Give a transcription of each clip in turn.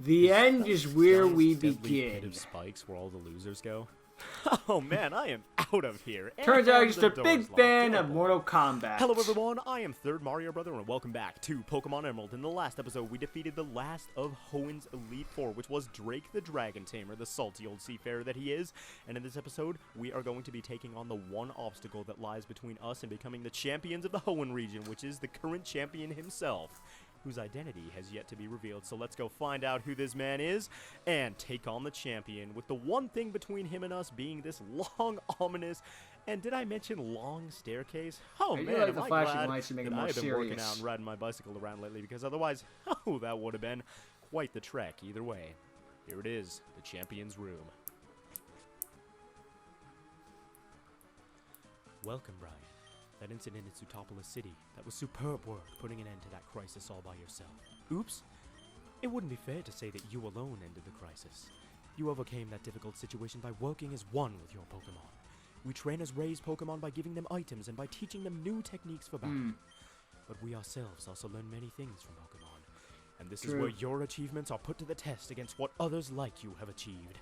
The end is where we Pit begin. of spikes where all the losers go. Oh man, I am out of here. Turns out And he's the a door's big locked. fan Oh, of boy. Mortal Kombat. Hello everyone, I am Third Mario Brother and welcome back to Pokemon Emerald. In the last episode, we defeated the last of Hoenn's Elite Four, which was Drake the Dragon Tamer, the salty old seafarer that he is. And in this episode, we are going to be taking on the one obstacle that lies between us and becoming the champions of the Hoenn region, which is the current champion himself, whose identity has yet to be revealed. So let's go find out who this man is and take on the champion, with the one thing between him and us being this long, ominous, and did I mention long staircase? Oh I do man, like am the I flashing glad lights to make it that more I have been working serious. out and riding my bicycle around lately, because otherwise, oh, that would have been quite the trek either way. Here it is, the champion's room. Welcome, Brian. That incident in Sutopolis City, that was superb work, putting an end to that crisis all by yourself. Oops. It wouldn't be fair to say that you alone ended the crisis. You overcame that difficult situation by working as one with your Pokemon. We trainers raise Pokemon by giving them items and by teaching them new techniques for battle. But we ourselves also learn many things from Pokemon. And this is True. where your achievements are put to the test against what others like you have achieved.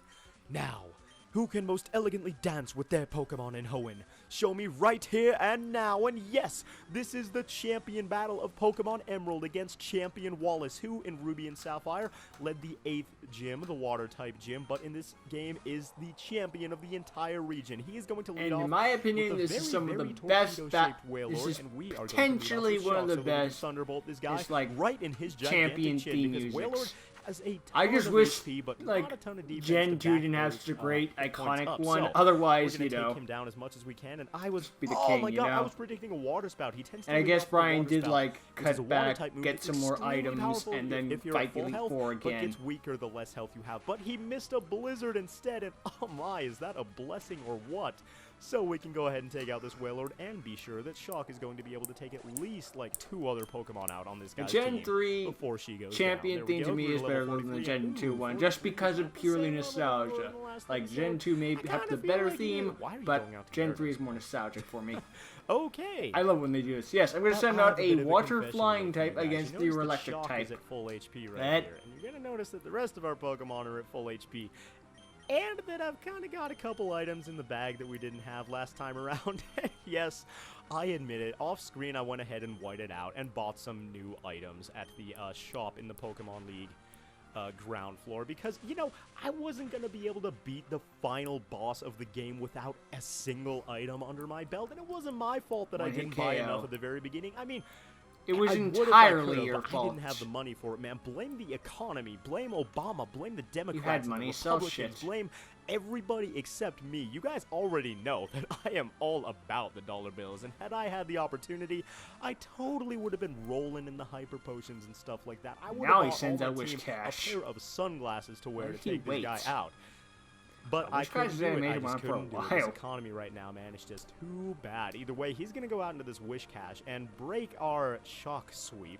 Now, who can most elegantly dance with their Pokemon in Hoenn? Show me right here and now. And yes, this is the champion battle of Pokemon Emerald against champion Wallace, who in Ruby and Sapphire led the 8th gym, the water type gym, but in this game is the champion of the entire region. He is going to lead And off in my with opinion, a this very, is some of the very best torpedo-shaped Wailord, this is and we are going to lead off potentially with one of Shock the so that we can best, Thunderbolt this guy just, like, right in his champion gigantic chin, theme because musics. Wailord has a ton I just of wish, HP, but like, not a ton of defense Gen to 2 back didn't have those, such a great, points iconic up. one. So, Otherwise, we're you gonna know, take him down as much as we can, and I was be the oh king, my you god, I know? was predicting a water spout. He tends to and I lead guess off with a Brian water did, spout, like, which is a cut water back, type move get that's some more extremely items, powerful and then if you're fight at full Elite health, Four but again. gets weaker the less health you have. But he missed a blizzard instead, and oh my, is that a blessing or what? So we can go ahead and take out this Wailord, and be sure that Shock is going to be able to take at least like 2 other Pokemon out on this The guy's Gen team 3 before she goes champion down. There we theme to go. me We're is level better than the 43. Gen 2 Ooh, one, just 43%, because of the purely same level as nostalgia. the last Like, episode. Gen 2 may I have kinda the feel better like you theme, do. Why are you but going out to Gen Paradise? 3 is more nostalgic for me. Okay. I love when they do this. Yes, I'm going to But send I out have a bit of water confession flying with you type guys. against You the notice that electric Shock type. is at full HP right That- here, and you're going to notice that the rest of our Pokemon are at full HP. And that I've kind of got a couple items in the bag that we didn't have last time around. Yes, I admit it. Off screen, I went ahead and whited out and bought some new items at the shop in the Pokemon League ground floor. Because, you know, I wasn't going to be able to beat the final boss of the game without a single item under my belt. And it wasn't my fault that I One hit didn't buy KO. enough at the very beginning. I mean, It was I would if I entirely could've, your but fault. I didn't have the money for it, man. Blame the economy. Blame Obama. Blame the Democrats. had and money, the sell Republicans. shit. Blame everybody except me. You guys already know that I am all about the dollar bills, and had I had the opportunity, I totally would have been rolling in the hyper potions and stuff like that. I would Now have he bought sends all out my Wish team Cash. a pair of sunglasses to wear Why to did he take this guy wait? out. But I Wish Cash couldn't is do it. I animated just one for a couldn't do it. This while. economy right now, man, it's just too bad. Either way, he's going to go out into this Wish Cache and break our Shock Sweep.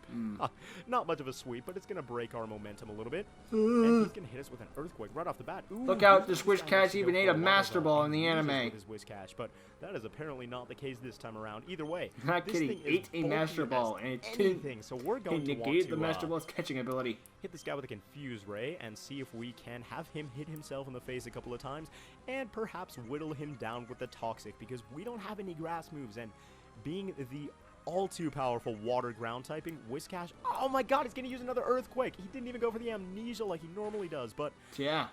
Not much of a sweep, but it's going to break our momentum a little bit. And he's going to hit us with an Earthquake right off the bat. Ooh, Look out, this this Wish guy Cache needs to even go ate for a lot of, Master Ball in the amnesias anime. with his Wish Cache, but that is apparently not the case this time around. Either way, Not this kidding, thing is ate a bulky Master as Ball, and it anything, so we're He going to want negated to the Master Ball's catching ability. hit this guy with a Confuse Ray and see if we can have him hit himself in the face a couple of times and perhaps whittle him down with the Toxic, because we don't have any grass moves, and being the all too powerful water ground typing, Whiscash, oh my god, he's going to use another Earthquake. He didn't even go for the Amnesia like he normally does, but Yeah.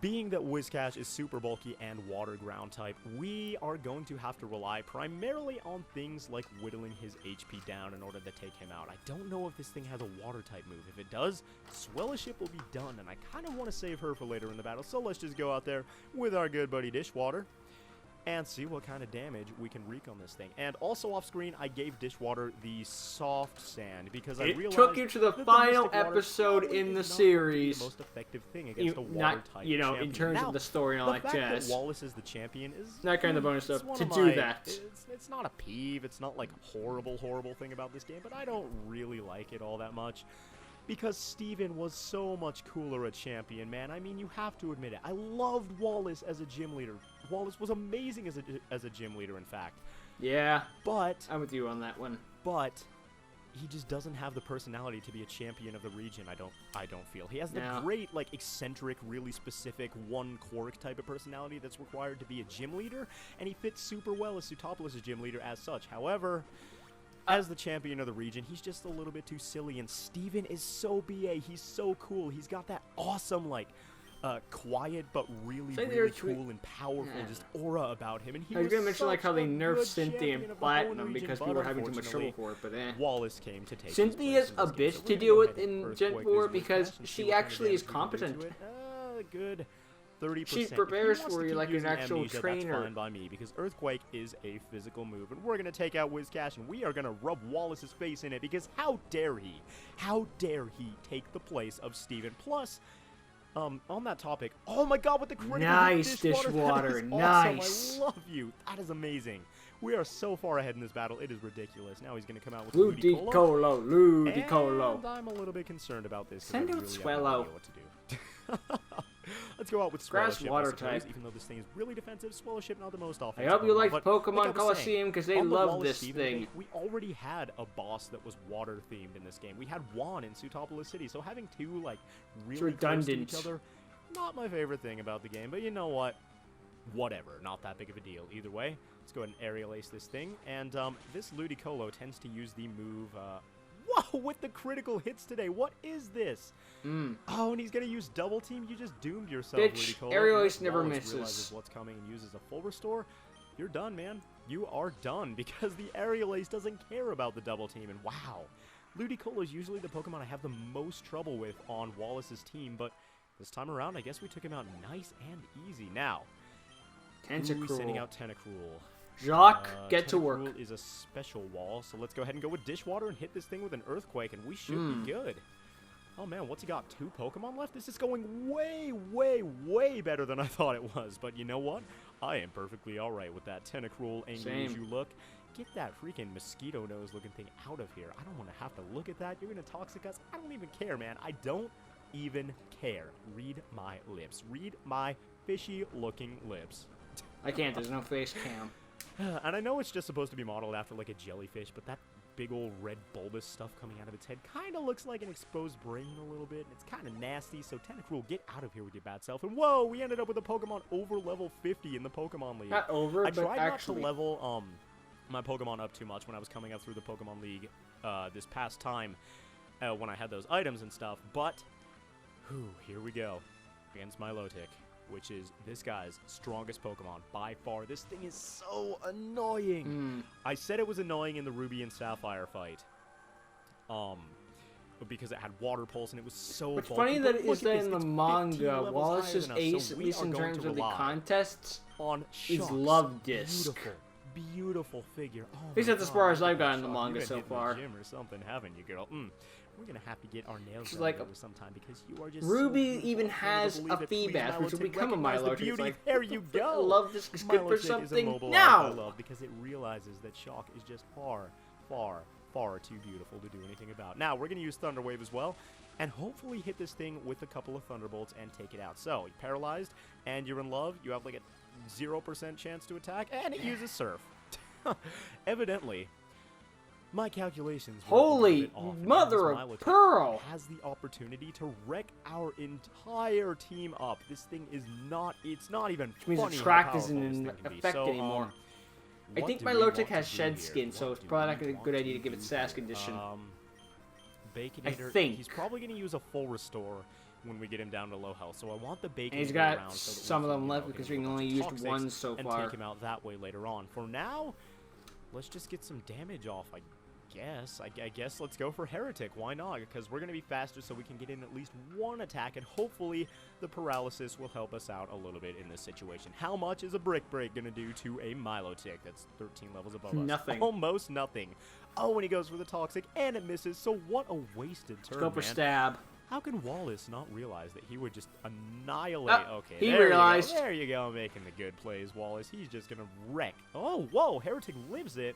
being that Whiscash is super bulky and water ground type, we are going to have to rely primarily on things like whittling his HP down in order to take him out. I don't know if this thing has a water type move. If it does, Swellowship will be done, and I kind of want to save her for later in the battle, so let's just go out there with our good buddy Dishwater and see what kind of damage we can wreak on this thing. And also off screen, I gave Dishwater the soft sand because I It realized took you to the that final Mystic Water episode probably in the is not going to be series. the most effective thing against a water Not, type you know, champion. in terms Now, of the story and all the that fact jazz. that Wallace is the champion is That kind of bonus it's stuff one to of do my- that. It's not a peeve. It's not like horrible thing about this game, but I don't really like it all that much. Because Steven was so much cooler a champion, man. I mean, you have to admit it. I loved Wallace as a gym leader. Wallace was amazing as a gym leader, in fact. Yeah, But I'm with you on that one. he just doesn't have the personality to be a champion of the region. I don't feel he has the No. great, like, eccentric, really specific one quirk type of personality that's required to be a gym leader, and he fits super well as Pseutopolis' gym leader as such. However, as the champion of the region, he's just a little bit too silly, and Steven is so BA. He's so cool. He's got that awesome, like, quiet but really, Say really they're cool and powerful just aura about him. And he I was was gonna mention like such how they a nerfed good Cynthia champion and of the Platinum Hoenn region, because but people were having too much trouble unfortunately, for it, but eh. Wallace came to take Cynthia's his place a in this bitch game, so to we're deal gonna with go ahead in and Gen earthquake 4 this because Witch Cache and see she what kind of actually is damage we can do to competent. it. Good 30%. She If he prepares wants for to you keep like an using actual Amnesia, trainer. That's fine by me, because Earthquake is a physical move, and we're going to take out Wiz Cache, and we are going to rub Wallace's face in it, because how dare he? How dare he take the place of Steven? Plus, on that topic, oh my god, with the critical Nice, hit Dishwater, that is nice. awesome. I love you. That is amazing. We are so far ahead in this battle, it is ridiculous. Now he's going to come out with Ludicolo, Ludicolo. and I'm a little bit concerned about this. 'cause Send I out really have no Swellow. idea what to do. Let's go out with Grass Swellowship, water I suppose, type. even though this thing is really defensive. Swellowship not the most I offensive. hope you Pokemon, liked but Pokemon like I was Coliseum saying, because they on the love Wallace this Steven thing. debate, we already had a boss that was water themed in this game. We had Juan in Pseutopolis City, so having two like really close to each redundant. other, not my favorite thing about the game. But you know what? Whatever, not that big of a deal. Either way, let's go ahead and aerial ace this thing. And this Ludicolo tends to use the move. Whoa, with the critical hits today. What is this? Oh, and he's going to use double team? You just doomed yourself, Bitch, Ludicolo. aerial Unless ace never Wallace misses. realizes what's coming and uses a full restore. You're done, man. You are done because the aerial ace doesn't care about the double team. And wow, Ludicolo is usually the Pokemon I have the most trouble with on Wallace's team, but this time around, I guess we took him out nice and easy. Now, who are we sending Tentacruel. out Tentacruel? Jacques, get to work. Tentacruel is a special wall, so let's go ahead and go with Dishwater and hit this thing with an Earthquake, and we should be good. Oh man, what's he got? 2 Pokemon left? This is going way, way, way better than I thought it was. But you know what? I am perfectly alright with that Tentacruel, angry as Same. you look. Get that freaking mosquito nose looking thing out of here. I don't want to have to look at that. You're going to Toxic us. I don't even care, man. I don't even care. Read my lips. Read my fishy looking lips. I can't, there's no face cam. And I know it's just supposed to be modeled after like a jellyfish, but that big old red bulbous stuff coming out of its head kind of looks like an exposed brain a little bit, and it's kind of nasty. So Tentacruel, get out of here with your bad self. And whoa, we ended up with a Pokemon over level 50 in the Pokemon League. Not over, I but tried actually. not to level my Pokemon up too much when I was coming up through the Pokemon League this past time when I had those items and stuff, but here we go against Milotic, which is this guy's strongest Pokemon by far. This thing is so annoying. I said it was annoying in the Ruby and Sapphire fight, because it had Water Pulse and it was so What's bulky, funny but that look is at that this, in the it's 15 manga, levels Wallace's higher than us, ace, so at we least are in going terms to of the rely contests, on is Shock's Love Disc. Beautiful, beautiful figure. Oh At least my that's as God, far as look I've at that gotten in the Shock. manga You've been so hitting the far. gym or something, haven't you, girl? We're gonna have to get our nails She's done like, together sometime because you are just Ruby so beautiful. even I can't has believe a it. Please, feedback, which will Milotic, become a recognize the Milotic. It's beauty. like, There what you the frick? go. Love Disc is good for Milotic is a something. mobile Now! I love because it realizes that Shock is just far, far, far too beautiful to do anything about. Now we're gonna use Thunder Wave as well, and hopefully hit this thing with a couple of Thunderbolts and take it out. So you're paralyzed and you're in love. You have like a 0% chance to attack, and it uses Surf. Evidently, my calculations were a little Holy bit off, and mother because of Milotic pearl! has the opportunity to wreck our entire team up. This thing is not, it's not even Which means funny the how track powerful isn't this in thing can be. effect So, anymore. I what think do we Milotic want to has do shed here? skin, so What it's do probably we not a want good idea to do give it SAS here? condition. Baconator, think. he's probably going to use a full restore when we get him down to low health. So I want the Baconator And he's got around so that some we of can, them you left know, because hit him we with a only bunch of used toxics one so and far. take him out that way later on. For now, let's just get some damage off, I guess. I guess let's go for Heretic. Why not? Because we're going to be faster so we can get in at least one attack, and hopefully the paralysis will help us out a little bit in this situation. How much is a Brick Break going to do to a Milotic that's 13 levels above us? Nothing. Almost nothing. Oh, and he goes for the Toxic, and it misses. So what a wasted turn, Go for man. stab. How can Wallace not realize that he would just annihilate? Okay, he there realized. You go. There you go, making the good plays, Wallace. He's just gonna wreck. Oh, whoa! Heretic lives it.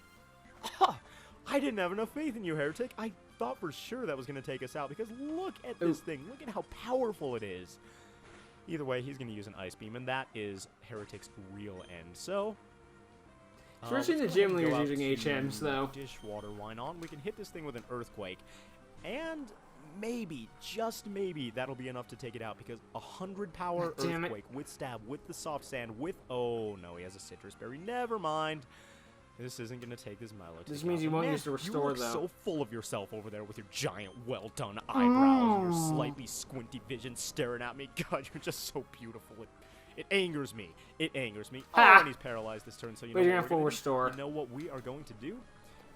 I didn't have enough faith in you, Heretic. I thought for sure that was gonna take us out because look at this thing. Look at how powerful it is. Either way, he's gonna use an Ice Beam, and that is Heretic's real end. So Especially the let's go gym ahead and go leaders out using to HMs, though. Dishwater, why not? We can hit this thing with an earthquake. And maybe, just maybe, that'll be enough to take it out because 100 power God damn it. earthquake with stab, with the soft sand, with... Oh, no, he has a citrus berry. Never mind. This isn't going to take this Milo. This means you won't use to restore, you look though. so full of yourself over there with your giant, well-done eyebrows and your Oh. slightly squinty vision staring at me. God, you're just so beautiful. It angers me. It angers me. Ha! Oh, and he's paralyzed this turn, so you know Wait, you're what gonna we're full gonna restore. do? You know what we are going to do?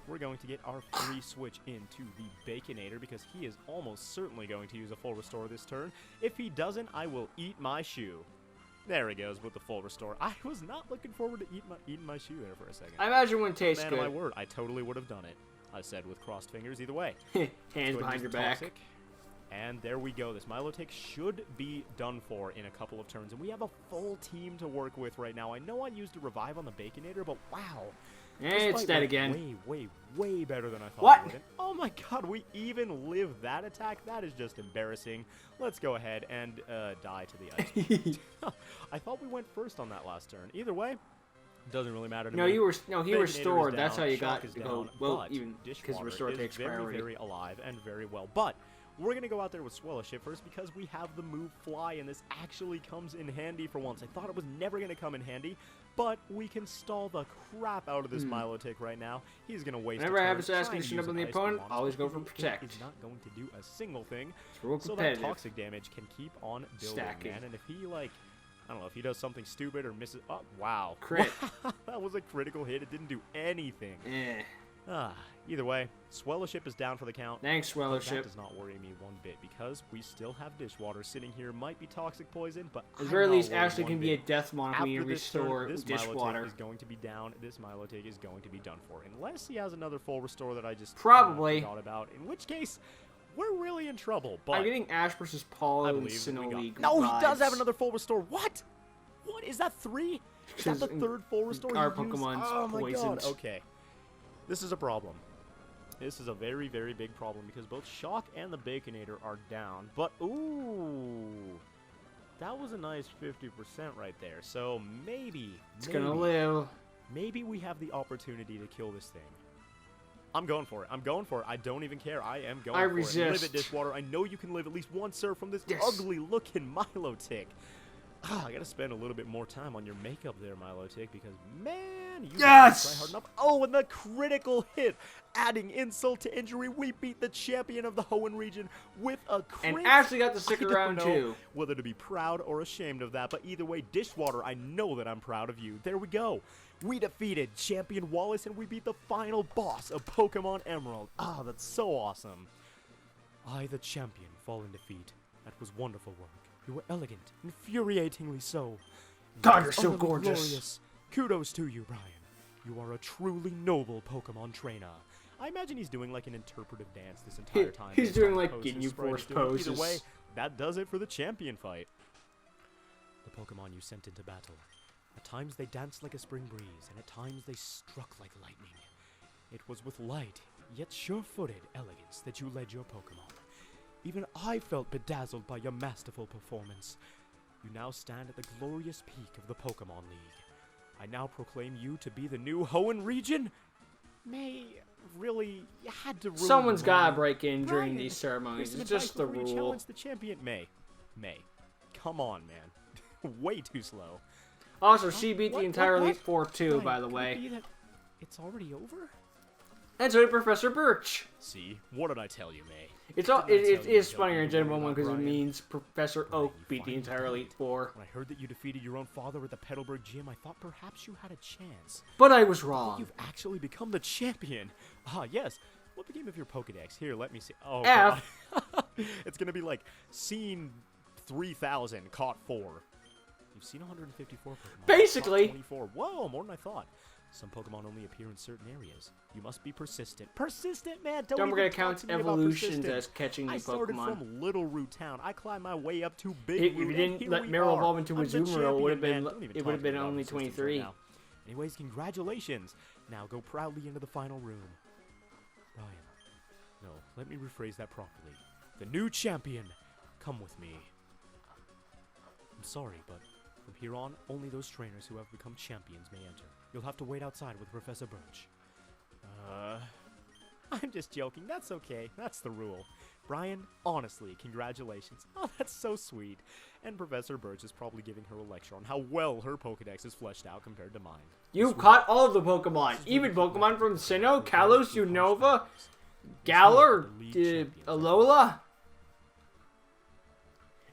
We're going to get our free switch into the Baconator because he is almost certainly going to use a full restore this turn. If he doesn't, I will eat my shoe. There he goes with the full restore. I was not looking forward to eating my shoe there for a second. I imagine it wouldn't taste Man good. of my word, I totally would have done it. I said with crossed fingers either way. Hands behind your back. Toxic. And there we go. This Milotic should be done for in a couple of turns. And we have a full team to work with right now. I know I used a revive on the Baconator, but wow. And This it's fight dead went again. way better than I thought What? it would. Oh my god, we even lived that attack? That is just embarrassing. Let's go ahead and die to the ice. I thought we went first on that last turn. Either way, doesn't really matter to No, me. he Baconator restored. is That's down, how you Shock got is to go. down, Well, but even because Dishwater restore is takes very, priority. very alive and very well. But we're going to go out there with Swellowship first because we have the move Fly, and this actually comes in handy for once. I thought it was never going to come in handy, but we can stall the crap out of this Milotic right now. He's going to waste Whenever a I turn have Assassin trying to Condition up use on an the Ice opponent, Bomb, always go for but Protect. It's not going to do a single thing. It's real So that competitive. toxic damage can keep on building, Stacking. man. And if he, like, I don't know, if he does something stupid or misses... Oh, wow. Crit. That was a critical hit. It didn't do anything. Eh. Either way, Swellowship is down for the count. Thanks, That Swellowship. does not worry me one bit because we still have Dishwater sitting here. Might be toxic poison, but At the I'm very not least, worried Ashley one can be a bit. death monk when you After this turn, restore this Dishwater. Milotic is going to be down. This Milotic is going to be done for, unless he has another full restore that I just Probably. forgot about. In which case, we're really in trouble. But I'm getting Ash versus Paul I in believe that we Sinnoh got... League. No, he does have vibes. another full restore. What? What is that? 3? Is that the third full restore? Our he used? Pokemon's Oh my poisoned. god. Okay, this is a problem. This is a very, very big problem because both Shock and the Baconator are down. But, ooh, that was a nice 50% right there. So maybe, It's gonna live. maybe we have the opportunity to kill this thing. I'm going for it. I'm going for it. I don't even care. I am going I for it. Live resist. it, Dishwater. I know you can live at least one serve from this Yes. ugly-looking Milotic. I gotta spend a little bit more time on your makeup there, Milotic, because, man, you Yes! didn't try hard enough. Oh, and the critical hit. Adding insult to injury, we beat the champion of the Hoenn region with a crit. And Ashley got to stick I don't around, know too. whether to be proud or ashamed of that, but either way, Dishwater, I know that I'm proud of you. There we go. We defeated Champion Wallace, and we beat the final boss of Pokemon Emerald. Ah, that's so awesome. I, the champion, fall in defeat. That was wonderful work. You were elegant, infuriatingly so. God, That you're was so utterly gorgeous. glorious. Kudos to you, Brian. You are a truly noble Pokemon trainer. I imagine he's doing like an interpretive dance this entire time. He's based doing, on the like, poses Ginyu Sprite Force is doing. Either poses. way, that does it for the champion fight. The Pokemon you sent into battle. At times they danced like a spring breeze, and at times they struck like lightning. It was with light, yet sure-footed elegance that you led your Pokemon. Even I felt bedazzled by your masterful performance. You now stand at the glorious peak of the Pokemon League. I now proclaim you to be the new Hoenn region. May, really, you had to ruin Someone's the gotta moment. break in during Brian, these ceremonies. there's It's an just the advice before you rule. challenge the champion. May. Come on, man. Way too slow. Also, she beat the What? entire What? Elite Four too, Brian, by the could it way. be that it's already over? And so did Professor Birch. See, what did I tell you, May? It's all. Didn't I It tell you is don't funnier in need Gen to worry 1 because it about Brian? means Professor Brian, Oak you beat the finally entire did Elite it. Four. When I heard that you defeated your own father at the Petalburg gym, I thought perhaps you had a chance. But I was wrong. You've actually become the champion. Ah, yes. What became of your Pokedex? Here, let me see. Oh, F. God. It's going to be like, seen 3,000, caught 4. You've seen 154 Pokemon. Basically. Caught 24. Whoa, more than I thought. Some Pokemon only appear in certain areas. You must be persistent. Persistent, man! Don't even forget it talk counts to me about evolutions persistent. as catching I new started Pokemon. from Little Root Town. I climbed my way up to Big If Root. you and didn't here let we Meryl are. evolve into a I'm the Azumarill, it would have champion, been. man. Don't even It talk would have to me been about only persistence right 23. now. Anyways, congratulations. Now go proudly into the final room. Ryan, no, let me rephrase that properly. The new champion, come with me. I'm sorry, but from here on, only those trainers who have become champions may enter. You'll have to wait outside with Professor Birch. I'm just joking. That's okay. That's the rule. Brian, honestly, congratulations. Oh, that's so sweet. And Professor Birch is probably giving her a lecture on how well her Pokedex is fleshed out compared to mine. You've caught all of the Pokemon, even Pokemon from Sinnoh, Kalos, Unova, Galar, Alola,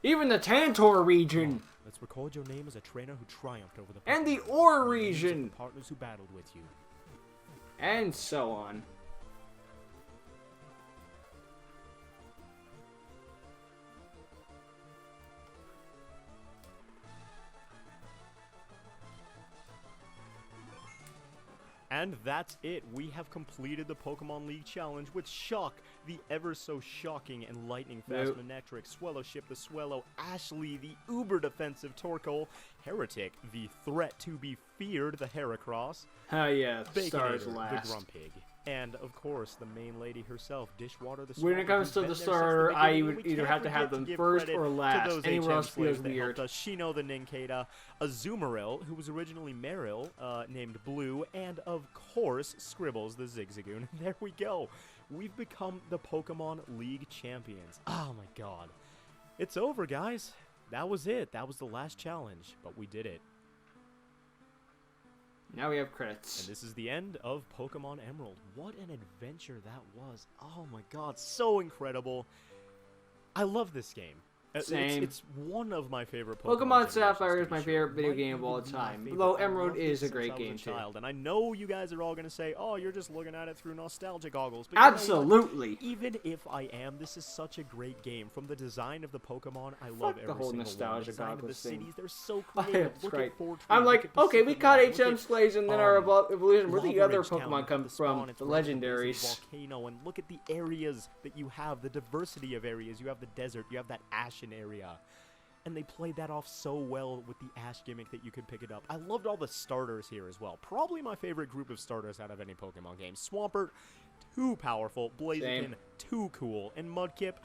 even the Tantor region, Let's record your name as a trainer who triumphed over the and the Pokemon, Ore and the names of the region, partners who battled with you. and so on. And that's it. We have completed the Pokemon League Challenge with Shock, the ever so shocking and lightning fast Nope. Manectric, Swellowship the Swellow, Ashley the uber defensive Torkoal, Heretic the threat to be feared the Heracross, Oh yeah, stars Baconator last. the Grumpig, and of course the main lady herself, Dishwater the When it Swamp, comes who's to been the there since starter, the I beginning, would and we either can't have to have forget them give first credit or to last. those Anywhere HM else feels slayers that weird. helped us. Shino the Nincada, Azumarill, who was originally Meryl, named Blue, and of course Scribbles the Zigzagoon. There we go. We've become the Pokemon League champions. Oh my god. It's over, guys. That was it. That was the last challenge, but we did it. Now we have credits. And this is the end of Pokemon Emerald. What an adventure that was. Oh my god, so incredible. I love this game. Same. It's one of my favorite Pokemon generations, Sapphire to is be my sure. favorite video Might game of all even be my time. favorite. Though I Emerald loved is this a great since I was game, too. child. And I know you guys are all going to say, oh, you're just looking at it through nostalgia goggles. But you know what? Absolutely. Even if I am, this is such a great game. From the design of the Pokemon, I love the every whole single nostalgia one. The design of the goggles thing. cities, they're so Oh, creative. it's Look great. at Fortree, I'm look like, at okay, we Pacific caught Land, look HM at, Slays and then our evolution. Where the Lava other Ridge Town, Pokemon look at come the from? spawn, it's The right in the base of the legendaries. volcano, and look at the areas that you have, the diversity of areas. You have the desert, you have that ashen area. And they played that off so well with the Ash gimmick that you could pick it up. I loved all the starters here as well. Probably my favorite group of starters out of any Pokemon game. Swampert, too powerful. Blaziken, too cool. And Mudkip,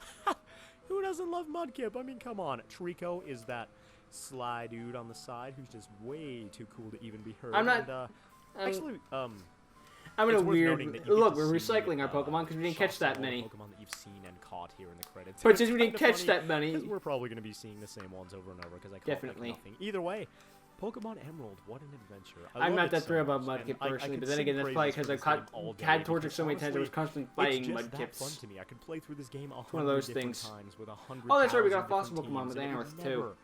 who doesn't love Mudkip? I mean, come on. Trico is that sly dude on the side who's just way too cool to even be heard. I'm not- And, actually, I'm in a it's worth weird. noting that you get Look, to we're see, recycling our Pokemon because we didn't catch shots of that all the many. Pokemon that you've seen and caught here in the credits. But It's since we didn't kinda catch funny that many, because we're probably going to be seeing the same ones over and over because I caught Definitely. like nothing. Either way, Pokemon Emerald, what an adventure! I'm love not it that so thrilled about much, and Mudkip I personally, could but then sing again, that's probably praises because I for this game all day, had Torchic because so many times I was honestly, constantly fighting it's just that fun Mudkips. to me. I could play through this game a one of those hundred different things. times with 100. Oh, that's right, we got fossil different Pokemon teams, with and it Anorith, would too.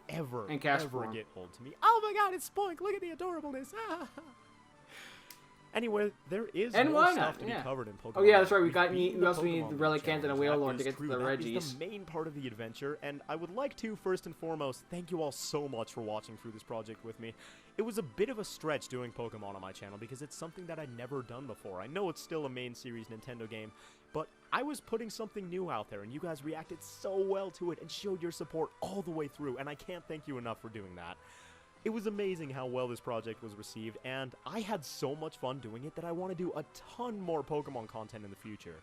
Ever, And ever Castform. get old to me. Oh my god, it's Spoink! Look at the adorableness! Anyway, there is And more why stuff not? to Yeah. be covered in Pokemon. Oh yeah, that's right. We We've got beaten we also need Pokemon the League Relic Canton and Challenge. Whale That Lord to is get to true. the That is Reggies. the main part of the adventure, and I would like to, first and foremost, thank you all so much for watching through this project with me. It was a bit of a stretch doing Pokemon on my channel because it's something that I'd never done before. I know it's still a main series Nintendo game, but I was putting something new out there, and you guys reacted so well to it and showed your support all the way through, and I can't thank you enough for doing that. It was amazing how well this project was received, and I had so much fun doing it that I want to do a ton more Pokemon content in the future.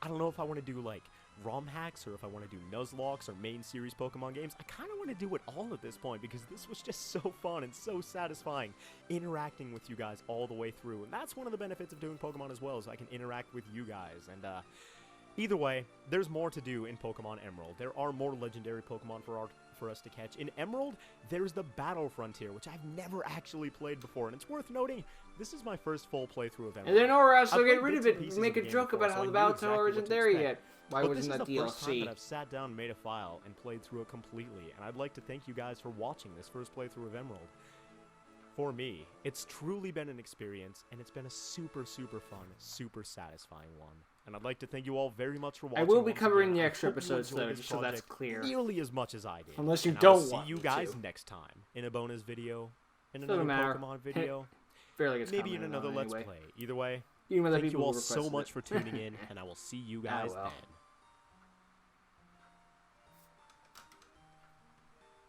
I don't know if I want to do, like, ROM hacks, or if I want to do Nuzlocke or main series Pokemon games. I kind of want to do it all at this point, because this was just so fun and so satisfying, interacting with you guys all the way through. And that's one of the benefits of doing Pokemon as well, is I can interact with you guys. And, either way, there's more to do in Pokemon Emerald. There are more legendary Pokemon for us to catch. In Emerald, there's the Battle Frontier, which I've never actually played before, and it's worth noting, this is my first full playthrough of Emerald. And then or else I've they'll get played rid of bits and it and pieces make of a the joke game before, about so how I the knew Battle exactly Tower what isn't to there expect. yet. Why But wasn't that this is the first time DLC? that I've sat down and made a file and played through it completely, and I'd like to thank you guys for watching this first playthrough of Emerald. For me, it's truly been an experience, and it's been a super, super fun, super satisfying one. And I'd like to thank you all very much for watching. I will be once covering again. the I extra hope you episodes enjoyed though, this just so that's project clear. nearly as much as I did. Unless you And I will don't see want you me guys to. next time in a bonus video, in Doesn't another matter. Pokemon video, Barely gets maybe in commented another on Let's anyway. Play. Either way, Even with the thank you people all who so requested much it. for tuning in, and I will see you guys well. then.